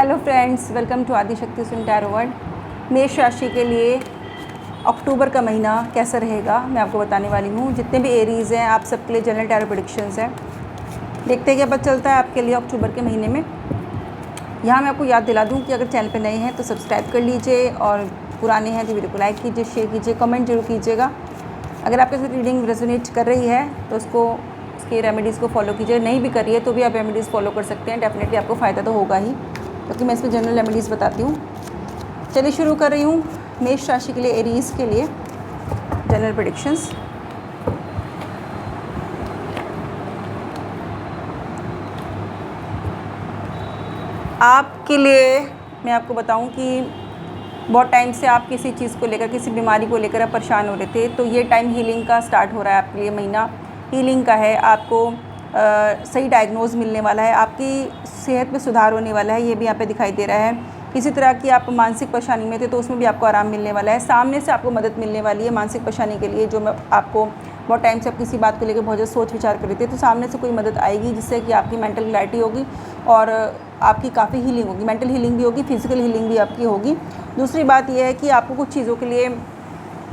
Hello friends, welcome to Adishakti sun tarot world. मेष राशि के लिए अक्टूबर का महीना कैसा रहेगा मैं आपको बताने वाली हूँ। जितने भी एरीज़ हैं आप सबके लिए जनरल टैरो प्रेडिक्शंस हैं। देखते हैं क्या पता चलता है आपके लिए अक्टूबर के महीने में। यहाँ मैं आपको याद दिला दूँ कि अगर चैनल पर नए हैं तो सब्सक्राइब कर लीजिए और पुराने हैं तो वीडियो को लाइक कीजिए, शेयर कीजिए, कमेंट जरूर कीजिएगा। अगर आपके साथ रीडिंग रेजोनेट कर रही है तो उसकी रेमेडीज़ को फॉलो कीजिए। नहीं भी करिए तो भी आप रेमेडीज़ फॉलो कर सकते हैं। डेफिनेटली आपको फ़ायदा तो होगा ही, क्योंकि मैं इसमें जनरल रेमेडीज़ बताती हूँ। चलिए शुरू कर रही हूँ मेष राशि के लिए, एरीज़ के लिए जनरल प्रेडिक्शंस। आपके लिए मैं आपको बताऊँ कि बहुत टाइम से आप किसी चीज़ को लेकर, किसी बीमारी को लेकर आप परेशान हो रहे थे, तो ये टाइम हीलिंग का स्टार्ट हो रहा है आपके लिए। महीना हीलिंग का है। आपको सही डायग्नोज मिलने वाला है, आपकी सेहत में सुधार होने वाला है, ये भी यहाँ पे दिखाई दे रहा है। किसी तरह की आप मानसिक परेशानी में थे तो उसमें भी आपको आराम मिलने वाला है। सामने से आपको मदद मिलने वाली है मानसिक परेशानी के लिए। जो मैं आपको बहुत टाइम से आप किसी बात को लेकर बहुत ज़्यादा सोच विचार कर रहे थे, तो सामने से कोई मदद आएगी जिससे कि आपकी मेंटल क्लैरिटी होगी और आपकी काफ़ी हीलिंग होगी। मेंटल हीलिंग भी होगी, फिजिकल हीलिंग भी आपकी होगी। दूसरी बात यह है कि आपको कुछ चीज़ों के लिए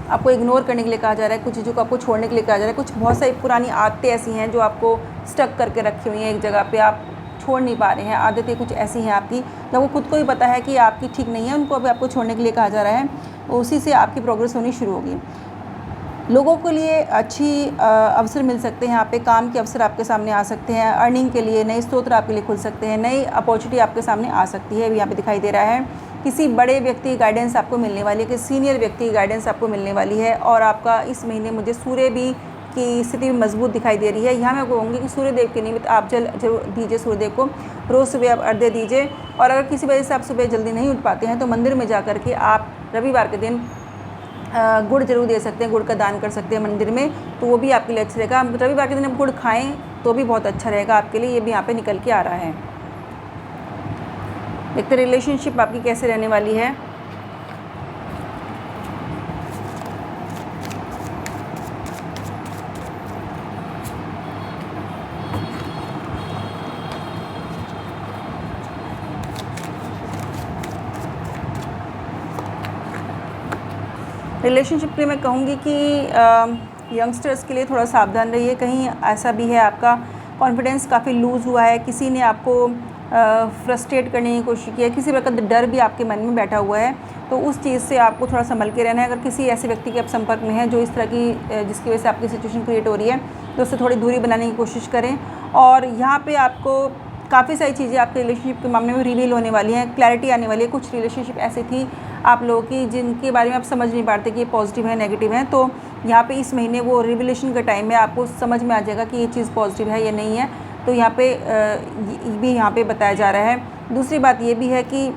आपको इग्नोर करने के लिए कहा जा रहा है, कुछ चीज़ों को आपको छोड़ने के लिए कहा जा रहा है। कुछ बहुत सारी पुरानी आदतें ऐसी हैं जो आपको स्टक करके रखी हुई हैं एक जगह पे, आप छोड़ नहीं पा रहे हैं। आदतें कुछ ऐसी हैं आपकी जब वो खुद को भी पता है कि आपकी ठीक नहीं है, उनको अभी आपको छोड़ने के लिए कहा जा रहा है। उसी से आपकी प्रोग्रेस होनी शुरू होगी। लोगों के लिए अच्छी अवसर मिल सकते हैं। यहाँ पे काम के अवसर आपके सामने आ सकते हैं। अर्निंग के लिए नए स्रोत आपके लिए खुल सकते हैं। नई अपॉर्चुनिटी आपके सामने आ सकती है, यहाँ पे दिखाई दे रहा है। किसी बड़े व्यक्ति की गाइडेंस आपको मिलने वाली है, किसी सीनियर व्यक्ति की गाइडेंस आपको मिलने वाली है। और आपका इस महीने मुझे सूर्य भी की स्थिति मजबूत दिखाई दे रही है। यहाँ मैं कहूँगी कि सूर्यदेव के निमित्त आप जल जरूर दीजिए। सूर्यदेव को रोज़ सुबह आप अर्घ्य दीजिए। और अगर किसी वजह से आप सुबह जल्दी नहीं उठ पाते हैं तो मंदिर में जा कर के आप रविवार के दिन गुड़ जरूर दे सकते हैं, गुड़ का दान कर सकते हैं मंदिर में, तो वो भी आपके लिए अच्छा रहेगा। रविवार के दिन आप गुड़ खाएं तो भी बहुत अच्छा रहेगा आपके लिए। ये भी यहाँ पे निकल के आ रहा है। देखते रिलेशनशिप आपकी कैसे रहने वाली है। रिलेशनशिप के लिए मैं कहूँगी कि यंगस्टर्स के लिए थोड़ा सावधान रहिए। कहीं ऐसा भी है आपका कॉन्फिडेंस काफ़ी लूज़ हुआ है, किसी ने आपको फ्रस्ट्रेट करने की कोशिश की है, किसी प्रकार का डर भी आपके मन में बैठा हुआ है, तो उस चीज़ से आपको थोड़ा संभल के रहना है। अगर किसी ऐसे व्यक्ति के आप संपर्क में हैं जो इस तरह की जिसकी वजह से आपकी सिचुएशन क्रिएट हो रही है, तो उससे थोड़ी दूरी बनाने की कोशिश करें। और यहाँ पर आपको काफ़ी सारी चीज़ें आपके रिलेशनशिप के मामले में रिवील होने वाली हैं, क्लैरिटी आने वाली है। कुछ रिलेशनशिप ऐसी थी आप लोगों की जिनके बारे में आप समझ नहीं पाते कि ये पॉजिटिव है नेगेटिव है, तो यहाँ पे इस महीने वो रिविलेशन का टाइम है, आपको समझ में आ जाएगा कि ये चीज़ पॉजिटिव है या नहीं है। तो यहाँ पे भी यहाँ पे बताया जा रहा है। दूसरी बात ये भी है कि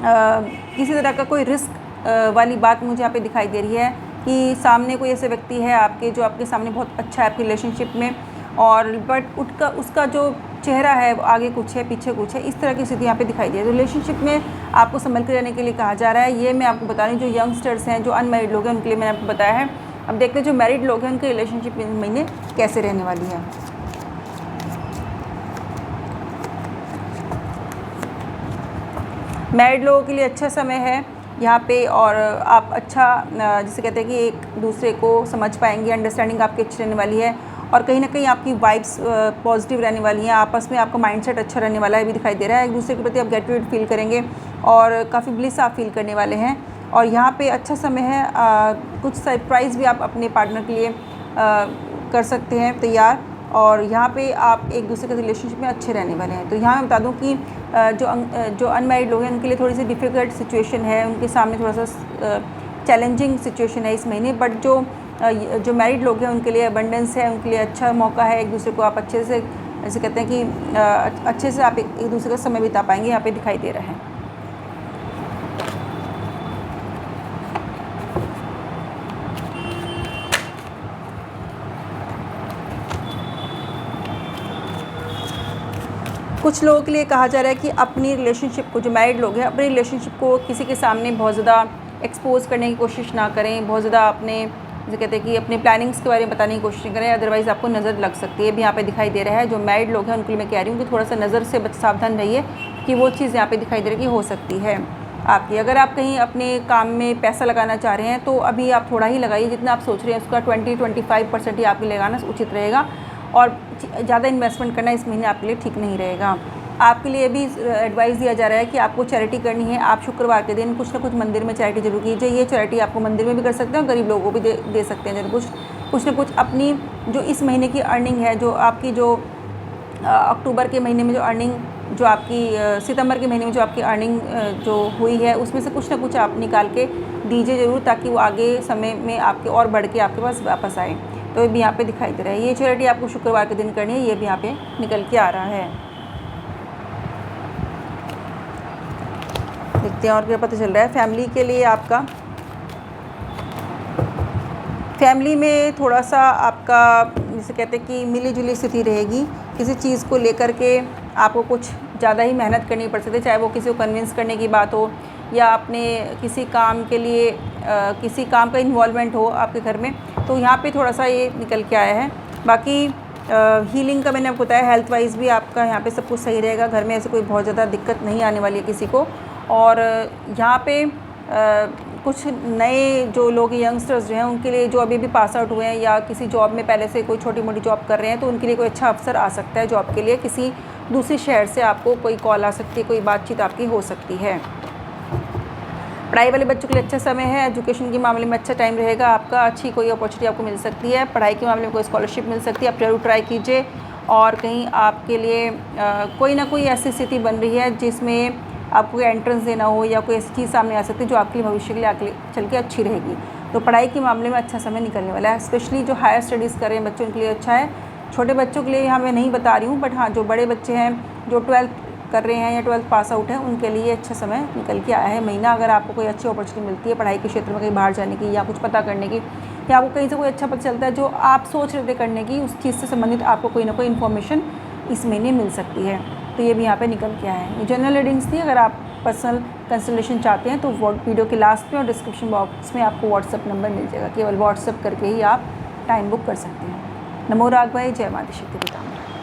किसी तरह का कोई रिस्क वाली बात मुझे यहाँ पे दिखाई दे रही है कि सामने कोई ऐसे व्यक्ति है आपके जो आपके सामने बहुत अच्छा है आपके रिलेशनशिप में, और बट उसका जो चेहरा है आगे कुछ है पीछे कुछ है, इस तरह की स्थिति यहाँ पे दिखाई दे रही है। रिलेशनशिप में आपको संभल कर रहने के लिए कहा जा रहा है। ये मैं आपको बता रही हूँ जो यंगस्टर्स हैं, जो अनमैरिड लोग हैं, उनके लिए मैंने आपको बताया है। अब देखते हैं जो मैरिड लोग हैं उनके रिलेशनशिप इस महीने कैसे रहने वाली है। मैरिड लोगों के लिए अच्छा समय है यहाँ पे, और आप अच्छा जिसे कहते हैं कि एक दूसरे को समझ पाएंगे, अंडरस्टैंडिंग आपकी अच्छी रहने वाली है। और कहीं ना कहीं आपकी वाइब्स पॉजिटिव रहने वाली हैं, आपस में आपका माइंडसेट अच्छा रहने वाला है भी दिखाई दे रहा है। एक दूसरे के प्रति आप ग्रेटिट्यूड फील करेंगे और काफ़ी ब्लिस आप फील करने वाले हैं। और यहाँ पे अच्छा समय है, कुछ सरप्राइज़ भी आप अपने पार्टनर के लिए कर सकते हैं तैयार। और यहाँ पे आप एक दूसरे के रिलेशनशिप में अच्छे रहने वाले हैं। तो यहाँ मैं बता दूँ कि जो अनमैरिड लोग हैं उनके लिए थोड़ी सी डिफ़िकल्ट सिचुएशन है, उनके सामने थोड़ा सा चैलेंजिंग सिचुएशन है इस महीने। बट जो मैरिड लोग हैं उनके लिए अबंडेंस है, उनके लिए अच्छा मौका है। एक दूसरे को आप अच्छे से, ऐसे कहते हैं कि अच्छे से आप एक दूसरे का समय बिता पाएंगे, यहाँ पे दिखाई दे रहा है। कुछ लोगों के लिए कहा जा रहा है कि अपनी रिलेशनशिप को, जो मैरिड लोग हैं, अपनी रिलेशनशिप को किसी के सामने बहुत ज़्यादा एक्सपोज करने की कोशिश ना करें, बहुत ज़्यादा अपने जैसे कहते हैं कि अपने प्लानिंग्स के बारे में बताने की कोशिश करें, अदरवाइज़ आपको नज़र लग सकती है। अभी यहाँ पे दिखाई दे रहा है जो मैरिड लोग हैं उनके लिए मैं कह रही हूँ कि थोड़ा सा नज़र से सावधान रहिए कि वो चीज़ यहाँ पे दिखाई दे रही है कि हो सकती है आपकी। अगर आप कहीं अपने काम में पैसा लगाना चाह रहे हैं तो अभी आप थोड़ा ही लगाइए, जितना आप सोच रहे हैं उसका 20-25% ही आपके लगाना उचित रहेगा, और ज़्यादा इन्वेस्टमेंट करना इस महीने आपके लिए ठीक नहीं रहेगा। आपके लिए भी एडवाइस दिया जा रहा है कि आपको चैरिटी करनी है। आप शुक्रवार के दिन कुछ ना कुछ मंदिर में चैरिटी जरूर कीजिए। ये चैरिटी आपको मंदिर में भी कर सकते हैं और गरीब लोगों को भी दे सकते हैं। कुछ ना कुछ अपनी जो इस महीने की अर्निंग है, जो आपकी जो अक्टूबर के महीने में जो अर्निंग, जो आपकी सितंबर के महीने में जो आपकी अर्निंग जो हुई है, उसमें से कुछ ना कुछ आप निकाल के दीजिए ज़रूर, ताकि वो आगे समय में आपके और बढ़ के आपके पास वापस आए। तो ये भी यहाँ पे दिखाई दे रहा है। ये चैरिटी आपको शुक्रवार के दिन करनी है, ये भी यहाँ पे निकल के आ रहा है। देखते हैं और क्या पता चल रहा है फैमिली के लिए। आपका फैमिली में थोड़ा सा आपका जैसे कहते हैं कि मिली जुली स्थिति रहेगी। किसी चीज़ को लेकर के आपको कुछ ज़्यादा ही मेहनत करनी पड़ सकती है, चाहे वो किसी को कन्विंस करने की बात हो या अपने किसी काम के लिए किसी काम का इन्वॉल्वमेंट हो आपके घर में। तो यहाँ पे थोड़ा सा ये निकल के आया है। बाकी हीलिंग का मैंने आपको बताया, हेल्थ वाइज भी आपका यहाँ पे सब कुछ सही रहेगा। घर में ऐसे कोई बहुत ज़्यादा दिक्कत नहीं आने वाली है किसी को। और यहाँ पे कुछ नए जो लोग यंगस्टर्स जो हैं उनके लिए, जो अभी भी पास आउट हुए हैं या किसी जॉब में पहले से कोई छोटी मोटी जॉब कर रहे हैं, तो उनके लिए कोई अच्छा अवसर आ सकता है जॉब के लिए। किसी दूसरे शहर से आपको कोई कॉल आ सकती है, कोई बातचीत आपकी हो सकती है। पढ़ाई वाले बच्चों के लिए अच्छा समय है। एजुकेशन के मामले में अच्छा टाइम रहेगा आपका। अच्छी कोई अपॉर्चुनिटी आपको मिल सकती है। पढ़ाई के मामले में कोई स्कॉलरशिप मिल सकती है, आप जरूर ट्राई कीजिए। और कहीं आपके लिए कोई ना कोई ऐसी स्थिति बन रही है जिसमें आपको एंट्रेंस देना हो या कोई ऐसी चीज़ सामने आ सकती है जो आपके लिए भविष्य के लिए आगे चल के अच्छी रहेगी। तो पढ़ाई के मामले में अच्छा समय निकलने वाला है। स्पेशली जो हायर स्टडीज़ कर रहे हैं बच्चों के लिए अच्छा है। छोटे बच्चों के लिए यहाँ मैं नहीं बता रही हूँ, बट हाँ जो बड़े बच्चे हैं जो 12th कर रहे हैं या 12th पास आउट हैं, उनके लिए अच्छा समय निकल के आया है महीना। अगर आपको कोई अच्छी अपॉर्चुनिटी मिलती है पढ़ाई के क्षेत्र में, कहीं बाहर जाने की या कुछ पता करने की, या आपको कहीं से कोई अच्छा पता चलता है जो आप सोच रहे थे करने की, उस चीज़ से संबंधित आपको कोई ना कोई इन्फॉर्मेशन इस महीने मिल सकती है। तो ये भी यहाँ पे निकल के आया है। ये जनरल रीडिंग्स थी। अगर आप पर्सनल कंसल्टेशन चाहते हैं तो वीडियो के लास्ट में और डिस्क्रिप्शन बॉक्स में आपको व्हाट्सअप नंबर मिल जाएगा। केवल व्हाट्सअप करके ही आप टाइम बुक कर सकते हैं। नमो राघवाय, जय माता शक्ति पितामह।